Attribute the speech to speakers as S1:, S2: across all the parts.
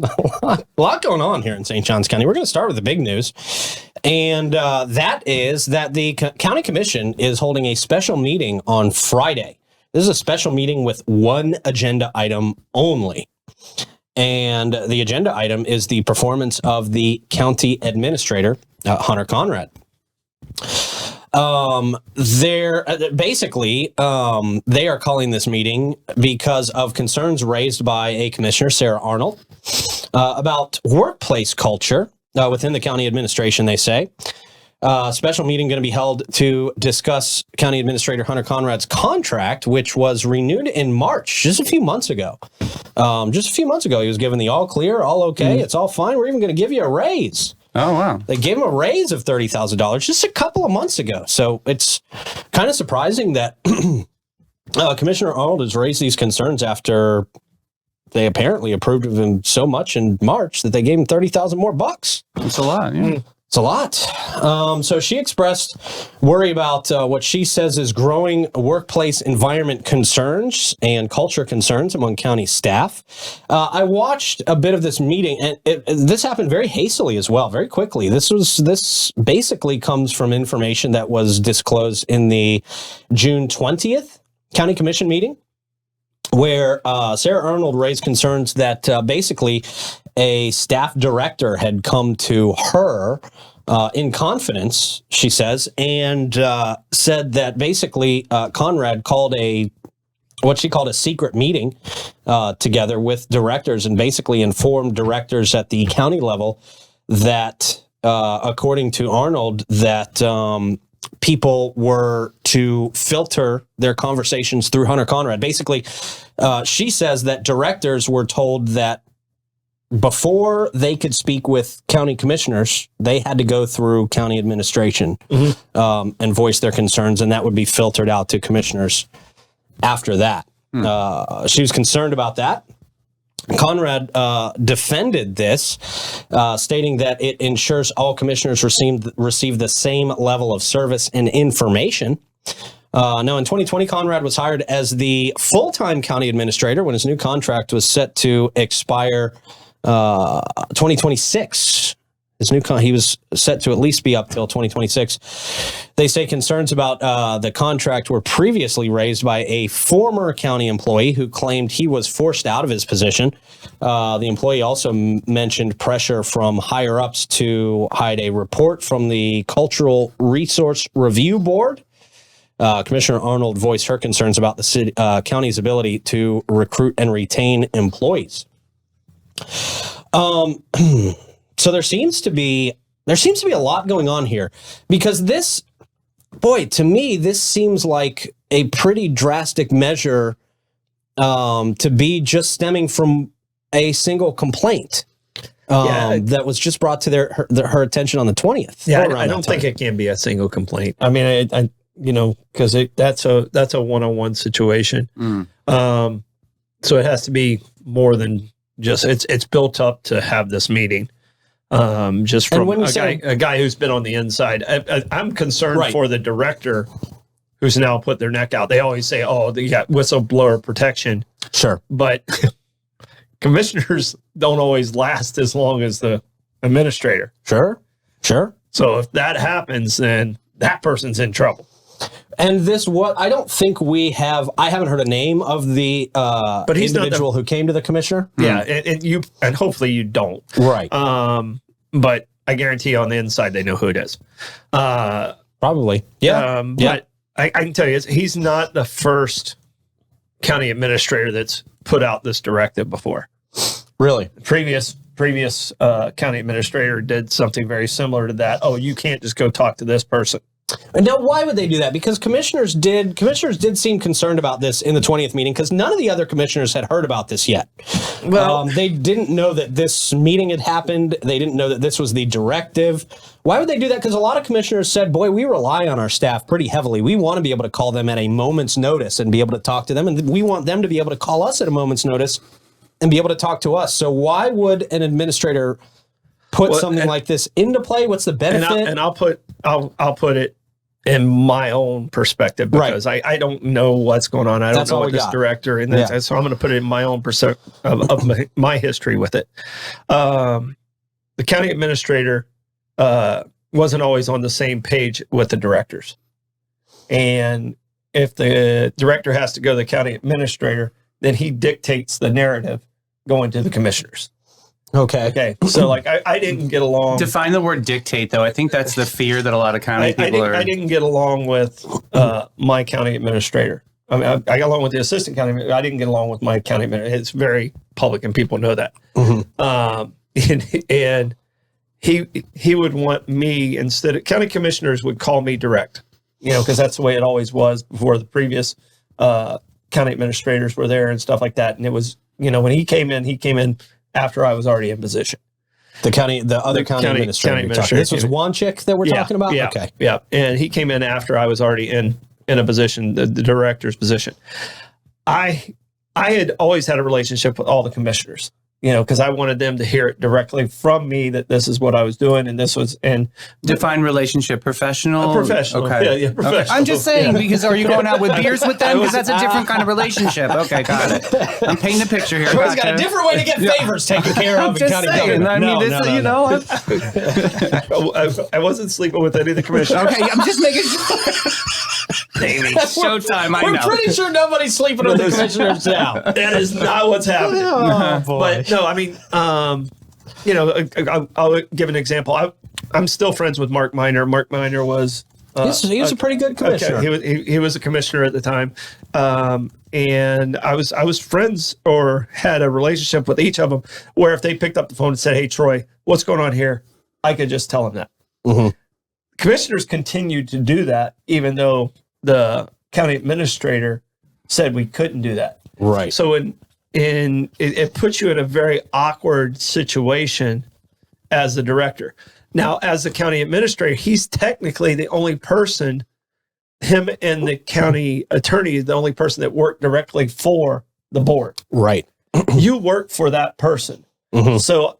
S1: A lot going on here in St. Johns County. We're going to start with the big news, and that is that the County Commission is holding a special meeting on Friday. This is a special meeting with one agenda item only, and the agenda item is the performance of the County Administrator, Hunter Conrad. They are calling this meeting because of concerns raised by a Commissioner, Sarah Arnold, about workplace culture within the county administration, they say. Special meeting going to be held to discuss County Administrator Hunter Conrad's contract, which was renewed in March, just a few months ago. He was given the all clear, all okay, it's all fine. We're even going to give you a raise.
S2: Oh, wow.
S1: They gave him a raise of $30,000 just a couple of months ago. So it's kind of surprising that Commissioner Arnold has raised these concerns after they apparently approved of him so much in March that they gave him $30,000 more bucks.
S2: That's a lot, yeah.
S1: It's a lot. So she expressed worry about what she says is growing workplace environment concerns and culture concerns among county staff. I watched a bit of this meeting, and this happened very hastily as well, very quickly. This basically comes from information that was disclosed in the June 20th County Commission meeting, where Sarah Arnold raised concerns that basically a staff director had come to her in confidence, she says, and said that basically Conrad called what she called a secret meeting together with directors and basically informed directors at the county level that, according to Arnold, that people were to filter their conversations through Hunter Conrad. Basically, she says that directors were told that before they could speak with county commissioners, they had to go through county administration and voice their concerns, and that would be filtered out to commissioners after that. She was concerned about that. Conrad defended this, stating that it ensures all commissioners receive the same level of service and information. Now, in 2020, Conrad was hired as the full-time county administrator when his new contract was set to expire 2026. He was set to at least be up till 2026. They say concerns about the contract were previously raised by a former county employee who claimed he was forced out of his position. The employee also mentioned pressure from higher-ups to hide a report from the Cultural Resource Review Board. Commissioner Arnold voiced her concerns about the county's ability to recruit and retain employees. So there seems to be a lot going on here, because to me, this seems like a pretty drastic measure to be just stemming from a single complaint that was just brought to her attention on the 20th.
S3: Yeah, I don't think it can be a single complaint. I mean, because that's a one-on-one situation. So it has to be more than just it's built up to have this meeting. Just from a guy who's been on the inside. I'm concerned for the director who's now put their neck out. They always say, "Oh, they got whistleblower protection."
S1: Sure,
S3: but commissioners don't always last as long as the administrator.
S1: Sure.
S3: So if that happens, then that person's in trouble.
S1: And I don't think I haven't heard a name of the but he's individual who came to the commissioner.
S3: Yeah, and hopefully you don't.
S1: Right.
S3: But I guarantee on the inside they know who it is.
S1: Probably. Yeah.
S3: But I can tell you, he's not the first county administrator that's put out this directive before.
S1: Really?
S3: Previous county administrator did something very similar to that. Oh, you can't just go talk to this person.
S1: Now, why would they do that? Because commissioners did seem concerned about this in the 20th meeting, because none of the other commissioners had heard about this yet. Well, they didn't know that this meeting had happened. They didn't know that this was the directive. Why would they do that? Because a lot of commissioners said, boy, we rely on our staff pretty heavily. We want to be able to call them at a moment's notice and be able to talk to them. And we want them to be able to call us at a moment's notice and be able to talk to us. So why would an administrator put something like this into play? What's the benefit?
S3: And I'll put it in my own perspective, because I don't know what's going on. I don't know what this director, and so I'm going to put it in my own perspective of my history with it. The county administrator wasn't always on the same page with the directors. And if the director has to go to the county administrator, then he dictates the narrative going to the commissioners. Okay. So like I didn't get along.
S2: Define the word dictate, though. I think that's the fear that a lot of county people are.
S3: I didn't get along with my county administrator. I mean, I got along with the assistant county administrator. I didn't get along with my county administrator. It's very public and people know that. And he would want me, instead of county commissioners would call me direct, because that's the way it always was before the previous county administrators were there and stuff like that. And it was, when he came in after I was already in position.
S1: The other county administrator. This was one chick that we're talking about?
S3: Yeah,
S1: okay.
S3: Yeah. And he came in after I was already in a position, the director's position. I had always had a relationship with all the commissioners, because I wanted them to hear it directly from me that this is what I was doing, and this was
S2: define relationship. Professional.
S3: Professional.
S2: Okay.
S3: Yeah, professional.
S2: Okay. I'm just saying, because are you going out with beers with them? Because that's a different kind of relationship. Okay, got it. I'm painting the picture here.
S1: Everyone's got a different way to get favors taken care of in county government.
S2: I mean,
S3: I wasn't sleeping with any of the commissioners.
S2: Okay, I'm just making sure. Davey, showtime. I know.
S1: We're pretty sure nobody's sleeping with the commissioners now.
S3: That is not what's happening.
S1: Oh, boy.
S3: But no, I mean, I'll give an example. I'm still friends with Mark Miner. Mark Miner was
S1: he was a pretty good commissioner.
S3: Okay. He was a commissioner at the time, and I was friends or had a relationship with each of them. Where if they picked up the phone and said, "Hey, Troy, what's going on here?" I could just tell them that. Commissioners continued to do that, even though the county administrator said we couldn't do that.
S1: Right.
S3: So it puts you in a very awkward situation as the director. Now, as the county administrator, he's technically the only person, him and the county attorney, the only person that worked directly for the board.
S1: Right.
S3: You work for that person. So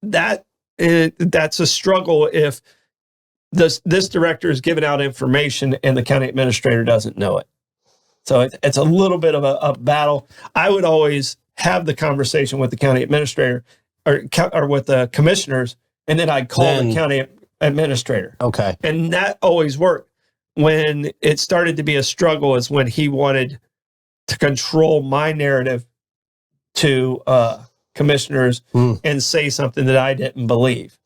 S3: that's a struggle if this director is giving out information and the county administrator doesn't know it. So it's a little bit of a battle. I would always have the conversation with the county administrator or with the commissioners, and then I'd call the county administrator.
S1: Okay.
S3: And that always worked. When it started to be a struggle is when he wanted to control my narrative to commissioners and say something that I didn't believe.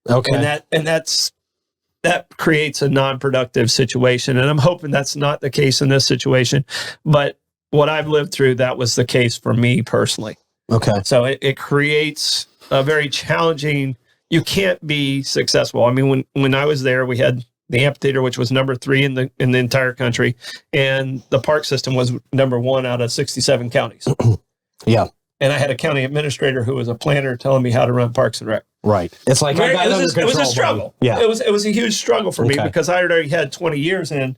S1: Okay.
S3: And that creates a non-productive situation. And I'm hoping that's not the case in this situation. But what I've lived through, that was the case for me personally.
S1: Okay.
S3: So it creates a very challenging, you can't be successful. I mean, when I was there, we had the amphitheater, which was number 3 in the entire country. And the park system was number 1 out of 67 counties.
S1: Yeah.
S3: And I had a county administrator who was a planner telling me how to run Parks and Rec.
S1: Right. It's like
S3: it was a struggle.
S1: Yeah.
S3: It was a huge struggle for me because I already had 20 years in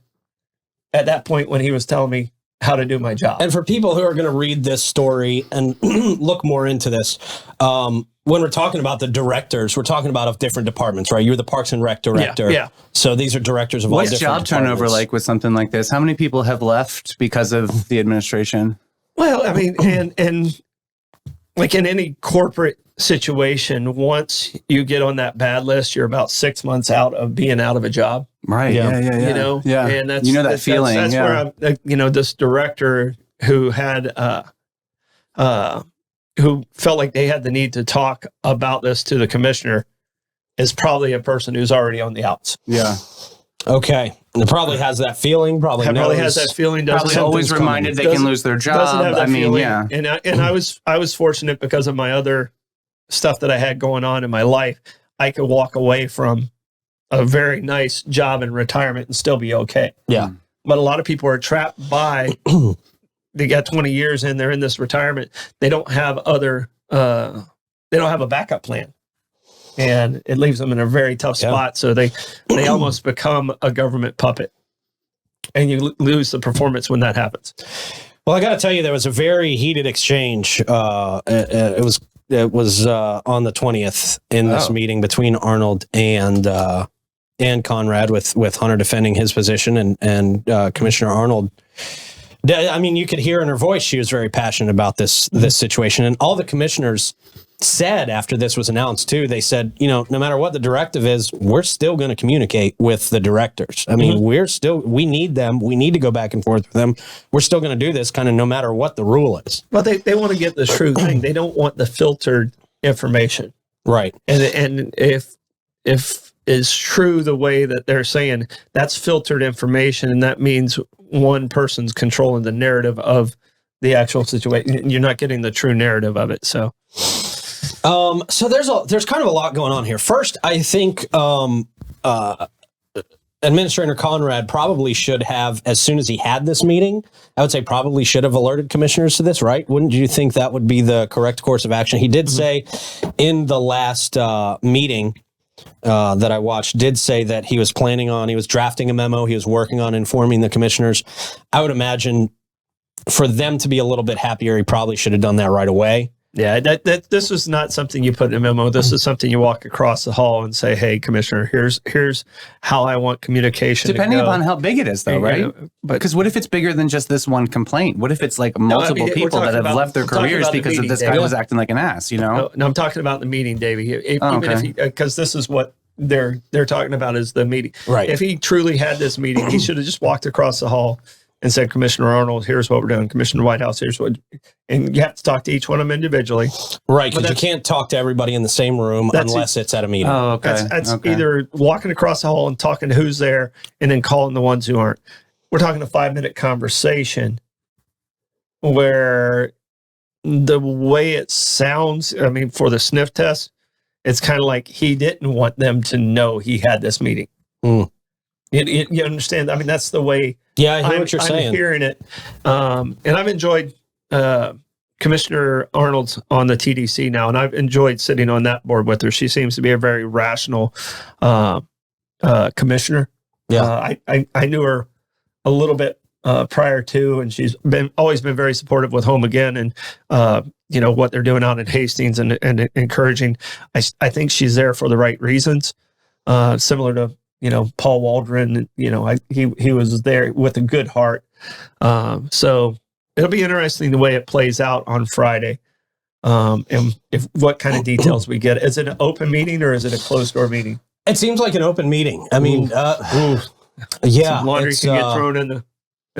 S3: at that point when he was telling me how to do my job.
S1: And for people who are going to read this story and look more into this, when we're talking about the directors, we're talking about of different departments, right? You're the Parks and Rec director.
S3: Yeah.
S1: So these are directors of all different departments.
S2: What's job turnover like with something like this? How many people have left because of the administration?
S3: Well, I mean, and like in any corporate situation, once you get on that bad list, you're about 6 months out of being out of a job.
S2: Right. Yeah.
S3: And that's
S2: that feeling.
S3: That's where I'm, this director who had, who felt like they had the need to talk about this to the commissioner is probably a person who's already on the outs.
S2: Yeah.
S1: Okay. And it probably has that feeling. Probably
S3: has that feeling.
S2: Probably always reminded they can lose their job. I mean,
S3: feeling.
S2: yeah.
S3: And I was fortunate because of my other stuff that I had going on in my life. I could walk away from a very nice job in retirement and still be okay.
S1: Yeah.
S3: But a lot of people are trapped by, they got 20 years in, they're in this retirement. They don't have they don't have a backup plan. And it leaves them in a very tough spot. So they almost become a government puppet. And you lose the performance when that happens.
S1: Well, I got to tell you, there was a very heated exchange. It was on the 20th in this meeting between Arnold and and Conrad with Hunter defending his position and Commissioner Arnold. I mean, you could hear in her voice she was very passionate about this situation, and all the commissioners said after this was announced too. They said, no matter what the directive is, we're still going to communicate with the directors. I mean, we need them. We need to go back and forth with them. We're still going to do this kind of no matter what the rule is.
S3: Well, they want to get the true thing. They don't want the filtered information,
S1: right?
S3: And if is true the way that they're saying, that's filtered information, and that means one person's controlling the narrative of the actual situation. You're not getting the true narrative of it. So
S1: there's kind of a lot going on here. First, I think Administrator Conrad probably should have, as soon as he had this meeting, I would say probably should have alerted commissioners to this, right? Wouldn't you think that would be the correct course of action? He did say in the last meeting that I watched, did say that he was drafting a memo. He was working on informing the commissioners. I would imagine for them to be a little bit happier, he probably should have done that right away.
S3: Yeah, this is not something you put in a memo. This is something you walk across the hall and say, "Hey, Commissioner, here's how I want communication."
S2: Depending upon how big it is, though, right? Because what if it's bigger than just this one complaint? What if it's like multiple people that have left their careers because of this guy was acting like an ass? No,
S3: I'm talking about the meeting, Davey. Because this is what they're talking about is the meeting.
S1: Right.
S3: If he truly had this meeting, he should have just walked across the hall and said, "Commissioner Arnold, here's what we're doing. Commissioner Whitehouse, here's what," and you have to talk to each one of them individually.
S1: Right, because you can't talk to everybody in the same room unless it's at a meeting.
S2: Oh, okay.
S3: That's either walking across the hall and talking to who's there and then calling the ones who aren't. We're talking a 5-minute conversation where the way it sounds, I mean, for the sniff test, it's kind of like he didn't want them to know he had this meeting. You understand? I mean, that's the way.
S1: Yeah, I hear what you're saying.
S3: I'm hearing it. And I've enjoyed Commissioner Arnold's on the TDC now, and I've enjoyed sitting on that board with her. She seems to be a very rational commissioner.
S1: Yeah.
S3: I knew her a little bit prior to, and she's always been very supportive with Home Again and what they're doing out in Hastings and encouraging. I think she's there for the right reasons, similar to Paul Waldron, he was there with a good heart. So it'll be interesting the way it plays out on Friday. And what kind of details we get. Is it an open meeting or is it a closed door meeting?
S1: It seems like an open meeting. I mean, yeah.
S3: Some laundry can get thrown in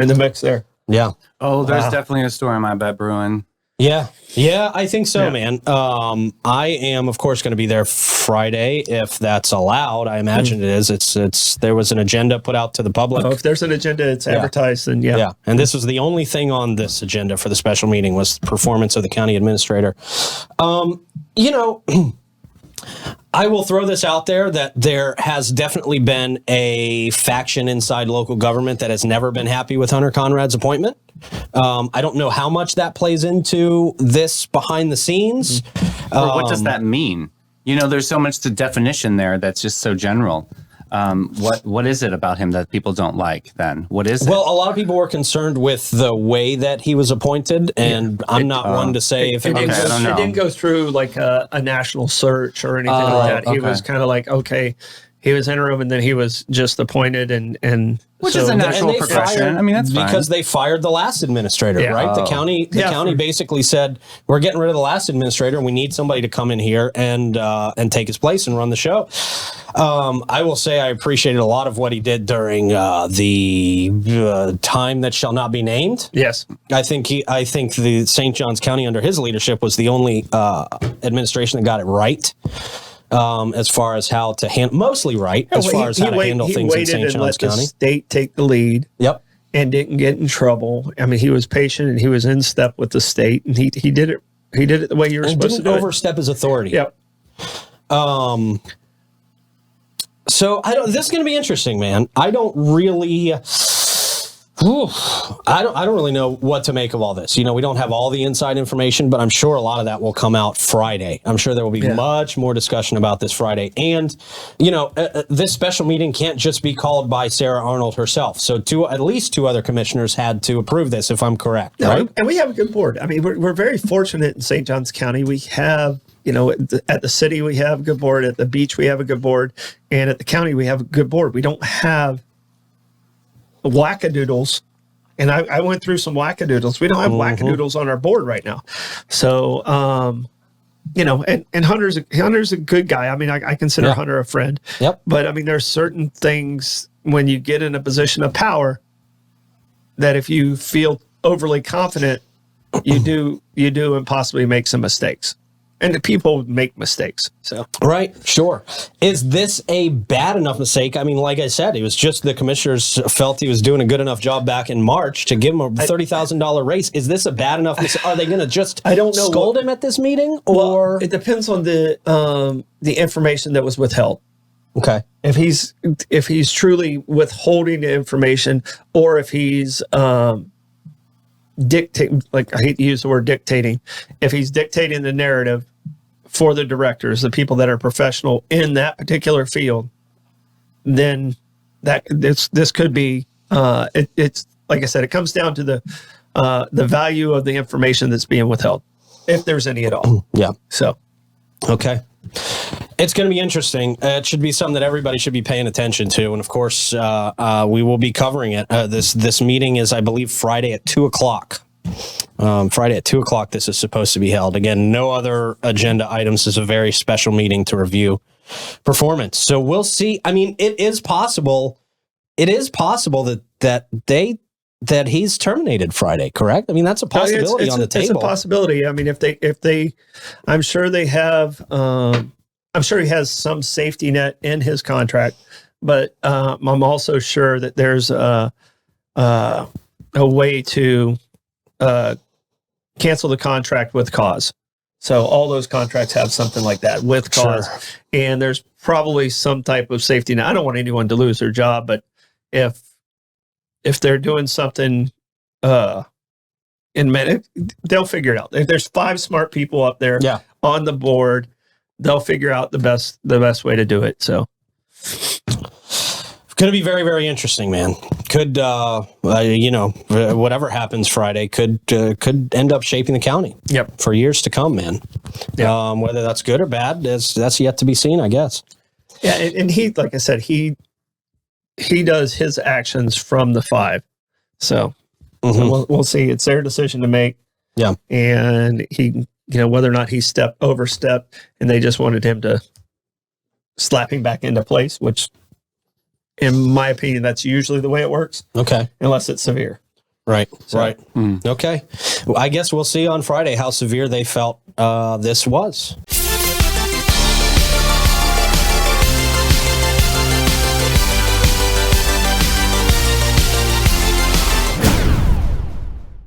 S3: the mix there.
S1: Yeah.
S2: Oh, there's definitely a storm, I bet, brewing.
S1: Yeah, I think so, man. I am, of course, going to be there Friday if that's allowed. I imagine it is. It's there was an agenda put out to the public.
S3: If there's an agenda, it's advertised, then yeah.
S1: Yeah, and this was the only thing on this agenda for the special meeting was the performance of the county administrator. I will throw this out there that there has definitely been a faction inside local government that has never been happy with Hunter Conrad's appointment. I don't know how much that plays into this behind the scenes.
S2: Or what does that mean? There's so much to definition there that's just so general. What is it about him that people don't like then? What is it?
S1: Well, a lot of people were concerned with the way that he was appointed, and I'm not one to say if it
S3: didn't go through like a national search or anything like that. He was kind of like, okay, he was interim and then he was just appointed and
S2: which is a natural progression. I mean, that's fine.
S1: Because they fired the last administrator, right? The county basically said, we're getting rid of the last administrator and we need somebody to come in here and take his place and run the show. I will say I appreciated a lot of what he did during the time that shall not be named.
S3: Yes.
S1: I think the St. Johns County under his leadership was the only administration that got it right. As far as how to handle, mostly right, as far as how to handle things in St. Johns County.
S3: The state take the lead.
S1: Yep.
S3: And didn't get in trouble. I mean, he was patient and he was in step with the state, and he did it. He did it the way you were supposed to do it.
S1: Didn't overstep his authority.
S3: Yep.
S1: So this is going to be interesting, man. I don't really. I don't really know what to make of all this. We don't have all the inside information, but I'm sure a lot of that will come out Friday. I'm sure there will be much more discussion about this Friday. And, this special meeting can't just be called by Sarah Arnold herself. So at least two other commissioners had to approve this, if I'm correct. Right?
S3: And we have a good board. I mean, we're very fortunate in St. Johns County. We have at the city we have a good board, at the beach we have a good board, and at the county we have a good board. We don't have wackadoodles. And I went through some wackadoodles. We don't have wackadoodles on our board right now. So, and Hunter's a good guy. I mean, I consider Hunter a friend.
S1: Yep.
S3: But I mean, there's certain things when you get in a position of power that if you feel overly confident, you do and possibly make some mistakes. And the people make mistakes. So
S1: right, sure. Is this a bad enough mistake? I mean, like I said, it was just the commissioners felt he was doing a good enough job back in March to give him a $30,000 raise. Is this a bad enough mistake? Are they going to just scold him at this meeting, or
S3: it depends on the information that was withheld.
S1: Okay,
S3: if he's truly withholding the information, or if he's dictating, like I hate to use the word dictating, if he's dictating the narrative for the directors, the people that are professional in that particular field, then that this could be it's like I said, it comes down to the value of the information that's being withheld, if there's any at all.
S1: Yeah.
S3: So
S1: okay. It's going to be interesting. It should be something that everybody should be paying attention to, and of course, we will be covering it. This meeting is, I believe, Friday at 2:00. Friday at 2:00. This is supposed to be held. Again, no other agenda items. This is a very special meeting to review performance. So we'll see. I mean, it is possible. It is possible that he's terminated Friday. Correct? I mean, that's a possibility on the table.
S3: It's a possibility. I mean, if they, I'm sure they have. I'm sure he has some safety net in his contract, but I'm also sure that there's a way to cancel the contract with cause. So all those contracts have something like that, with cause. Sure. And there's probably some type of safety net. I don't want anyone to lose their job, but if they're doing something they'll figure it out. If there's 5 smart people up there on the board, they'll figure out the best way to do it. So
S1: it's going to be very, very interesting, man. Could whatever happens Friday could end up shaping the county for years to come, man. Whether that's good or bad, that's yet to be seen, I guess.
S3: Yeah. And he, like I said, he does his actions from the 5. So, we'll see. It's their decision to make.
S1: Yeah.
S3: And he, whether or not he overstepped, and they just wanted him to slap him back into place, which, in my opinion, that's usually the way it works.
S1: Okay.
S3: Unless it's severe.
S1: Right. So, right. Okay. Well, I guess we'll see on Friday how severe they felt this was.